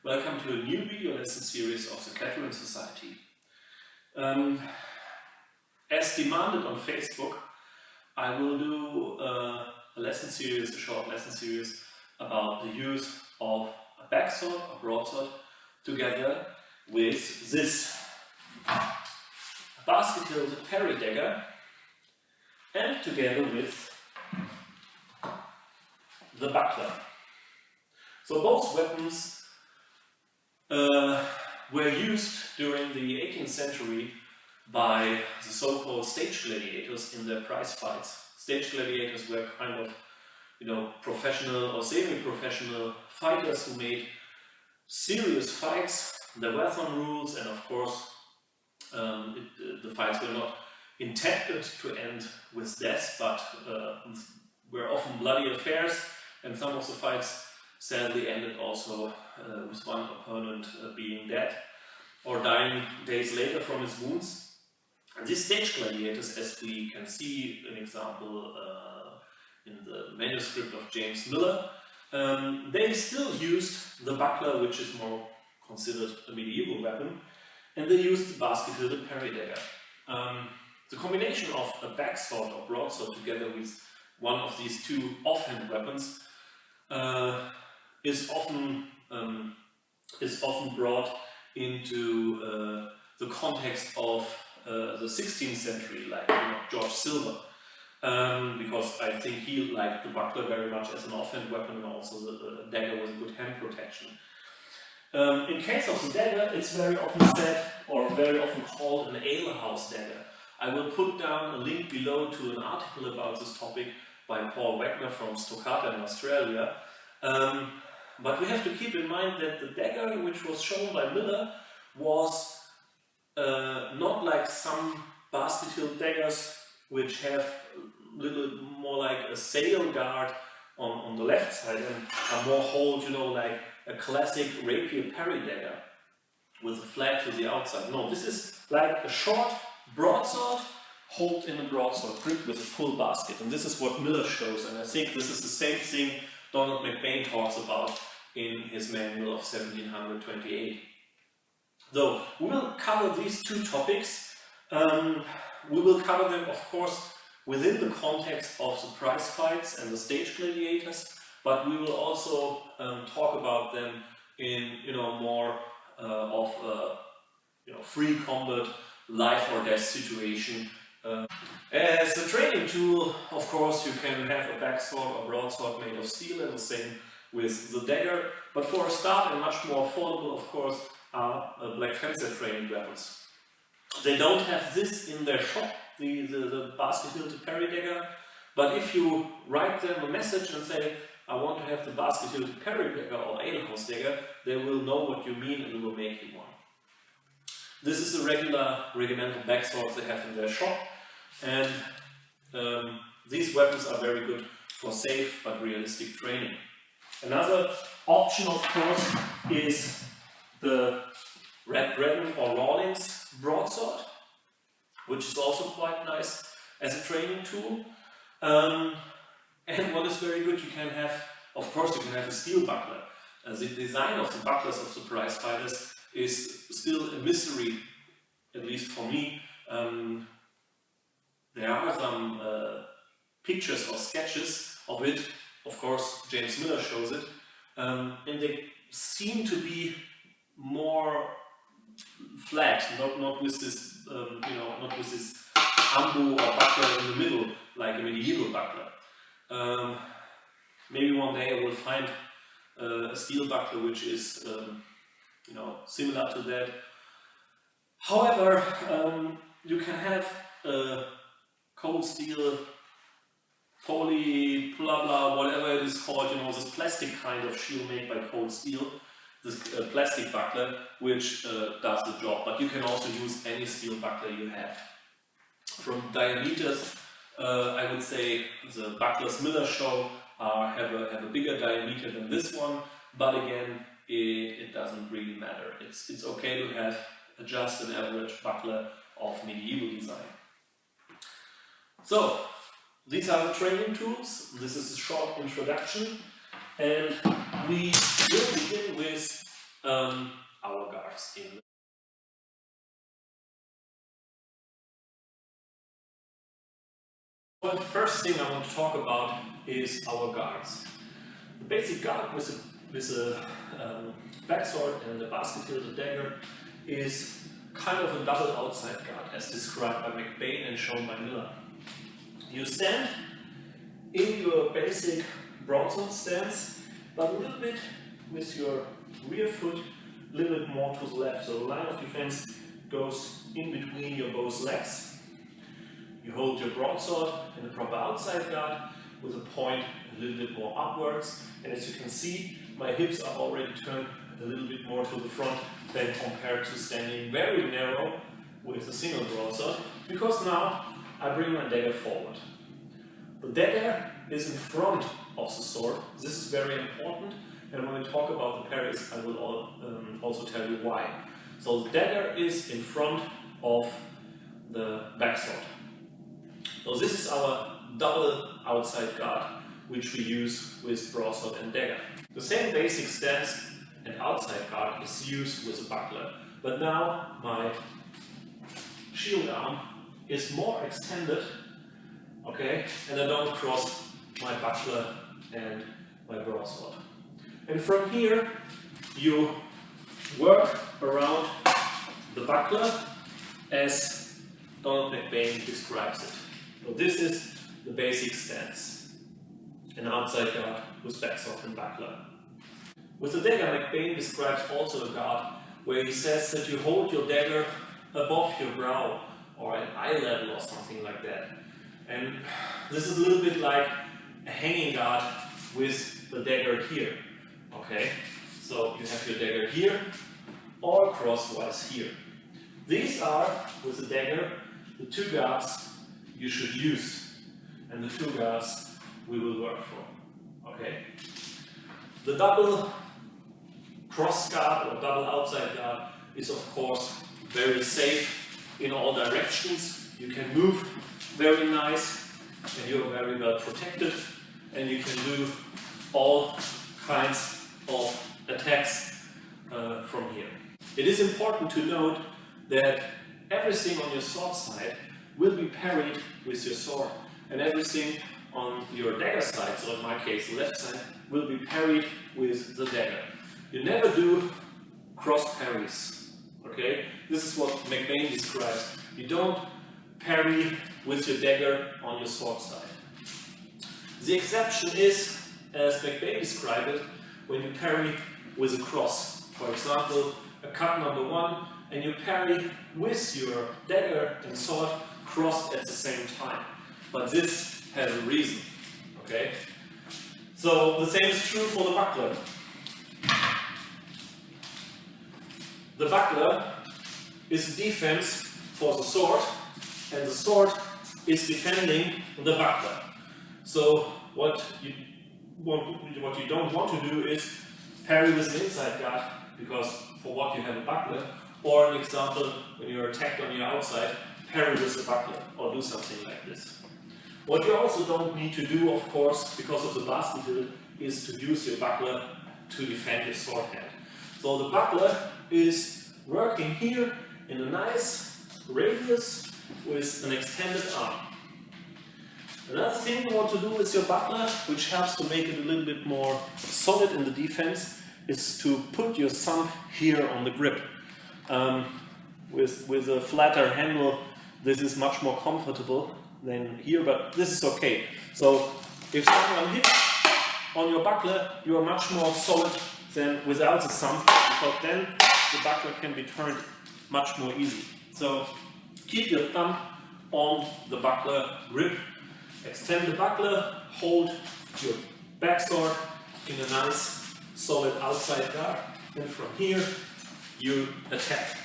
Welcome to a new video lesson series of the Catalan Society. As demanded on Facebook, I will do a short lesson series about the use of a backsword or broadsword together with this Basket-Hilted Parry Dagger and together with the buckler. So both weapons were used during the 18th century by the so-called Stage-Gladiators in their Prizefights. Stage-Gladiators were kind of, professional or semi-professional fighters who made serious fights. There were some rules, and of course, the fights were not intended to end with death, but were often bloody affairs, and some of the fights sadly ended also with one opponent being dead or dying days later from his wounds. And these stage gladiators, as we can see an example in the manuscript of James Miller, they still used the buckler, which is more considered a medieval weapon, and they used the basket-hilted parry dagger. The combination of a backsword or broadsword together with one of these two offhand weapons is often brought into the context of the 16th century, like George Silver, because I think he liked the buckler very much as an offhand weapon, and also the dagger was a good hand protection. In case of the dagger, it's very often said, or very often called, an Alehouse dagger. I will put down a link below to an article about this topic by Paul Wagner from Stockholm in Australia. But we have to keep in mind that the dagger which was shown by Miller was not like some basket-hilt daggers which have a little more like a sail guard on the left side and are more hold, like a classic rapier parry dagger with a flat to the outside. No, this is like a short broadsword hold in a broadsword grip with a full basket, and this is what Miller shows, and I think this is the same thing Donald McBane talks about in his manual of 1728. Though we will cover these two topics, we will cover them, of course, within the context of the Prizefights and the Stage Gladiators, but we will also talk about them in more of a free combat, life or death situation. As a training tool, of course, you can have a backsword or broadsword made of steel, and the same with the dagger. But for a start, and much more affordable, of course, are Black Fencer training weapons. They don't have this in their shop, the basket-hilted parry dagger, but if you write them a message and say, I want to have the basket-hilted parry dagger or Alehouse dagger, they will know what you mean and will make you one. This is the regular regimental backswords they have in their shop, and these weapons are very good for safe but realistic training. Another option, of course, is the Red Dragon or Rawlings broadsword, which is also quite nice as a training tool. And what is very good, you can have, of course, you can have a steel buckler. The design of the bucklers of the prize fighters is still a mystery, at least for me. There are some pictures or sketches of it, of course James Miller shows it, and they seem to be more flat, not with this, not with this ambu or buckler in the middle, like a medieval buckler. Maybe one day I will find a steel buckler which is similar to that. However, you can have a cold steel, poly, blah blah, whatever it is called, this plastic kind of shield made by cold steel, this plastic buckler, which does the job. But you can also use any steel buckler you have. From diameters, I would say the bucklers Miller show have a bigger diameter than this one, but again, it doesn't really matter. It's okay to have just an average buckler of medieval design. So, these are the training tools. This is a short introduction, and we will begin with our guards in. Well, the first thing I want to talk about is our guards. The basic guard with a backsword and the Basket-Hilted Dagger is kind of a double outside guard, as described by McBane and shown by Miller. You stand in your basic broadsword stance, but a little bit with your rear foot a little bit more to the left. So the line of defense goes in between your both legs. You hold your broadsword in the proper outside guard with a point a little bit more upwards. And as you can see, my hips are already turned a little bit more to the front than compared to standing very narrow with a single broadsword, because now I bring my dagger forward. The dagger is in front of the sword. This is very important, and when we talk about the parries, I will also tell you why. So the dagger is in front of the backsword. So this is our double outside guard, which we use with broadsword and dagger. The same basic stance and outside guard is used with a buckler, but now my shield arm is more extended, okay, and I don't cross my buckler and my broadsword. And from here, you work around the buckler as Donald McBane describes it. So this is the basic stance, an outside guard with backsword and buckler. With the dagger, McBane describes also a guard where he says that you hold your dagger above your brow or at eye level or something like that. And this is a little bit like a hanging guard with the dagger here. Okay, so you have your dagger here or crosswise here. These are, with the dagger, the two guards you should use and the two guards we will work for. Okay, the double cross guard or double outside guard is of course very safe in all directions. You can move very nice and you're very well protected, and you can do all kinds of attacks from here. It is important to note that everything on your sword side will be parried with your sword, and everything on your dagger side, so in my case the left side, will be parried with the dagger. You never do cross parries, okay? This is what McBane describes. You don't parry with your dagger on your sword side. The exception is, as McBane described it, when you parry with a cross. For example, a cut number 1, and you parry with your dagger and sword crossed at the same time. But this has a reason, okay? So the same is true for the buckler. The buckler is defense for the sword, and the sword is defending the buckler. So what you don't want to do is parry with an inside guard, because for what you have a buckler, or an example, when you're attacked on your outside, parry with a buckler, or do something like this. What you also don't need to do, of course, because of the Basket-Hilt, is to use your buckler to defend your sword hand. So the buckler is working here in a nice radius with an extended arm. Another thing you want to do with your buckler, which helps to make it a little bit more solid in the defense, is to put your thumb here on the grip. With a flatter handle, this is much more comfortable than here, but this is okay. So if someone hits on your buckler, you are much more solid than without the thumb, because then the buckler can be turned much more easy. So keep your thumb on the buckler grip, extend the buckler, hold your backsword in a nice solid outside guard, and from here you attack.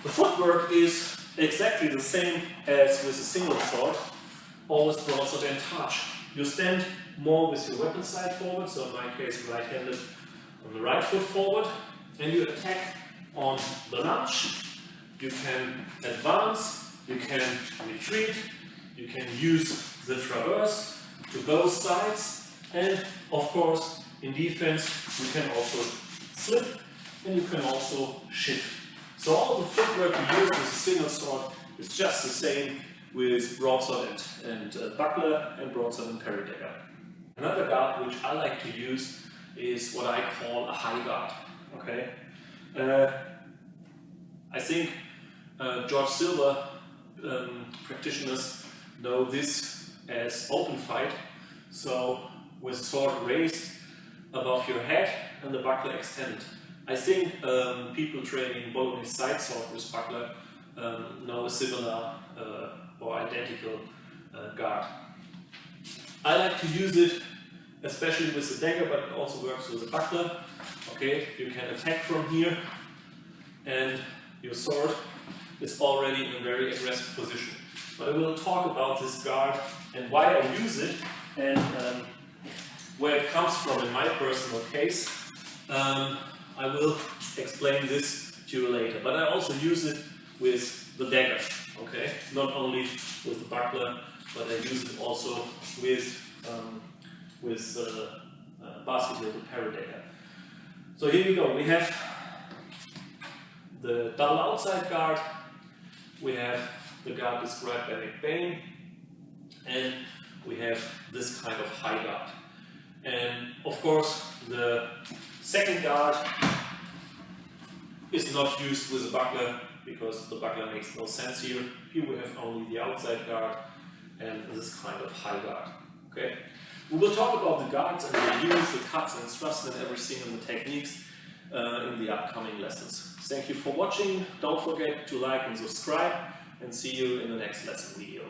The footwork is exactly the same as with a single sword, always broadsword and touch. You stand more with your weapon side forward, so in my case right-handed on the right foot forward, and you attack on the lunge. You can advance, you can retreat, you can use the traverse to both sides, and of course in defense you can also flip, and you can also shift. So all the footwork you use with a single sword is just the same with broadsword and buckler and broadsword and parry dagger. Another guard which I like to use is what I call a high guard. Okay, I think George Silver practitioners know this as open fight. So with the sword raised above your head and the buckler extended. I think people training Bolognese side sword with buckler know a similar or identical guard. I like to use it especially with the dagger, but it also works with the buckler. Okay, you can attack from here and your sword is already in a very aggressive position. But I will talk about this guard and why I use it and where it comes from in my personal case. I will explain this to you later, but I also use it with the dagger, okay? Not only with the buckler, but I use it also with Basket-Hilted Parry Dagger. So here we go, we have the double outside guard, we have the guard described by McBane, and we have this kind of high guard. And of course, the second guard is not used with a buckler because the buckler makes no sense here. Here we have only the outside guard and this kind of high guard. Okay? We will talk about the guards and the use, the cuts and thrusts and everything and the techniques in the upcoming lessons. Thank you for watching. Don't forget to like and subscribe and see you in the next lesson video.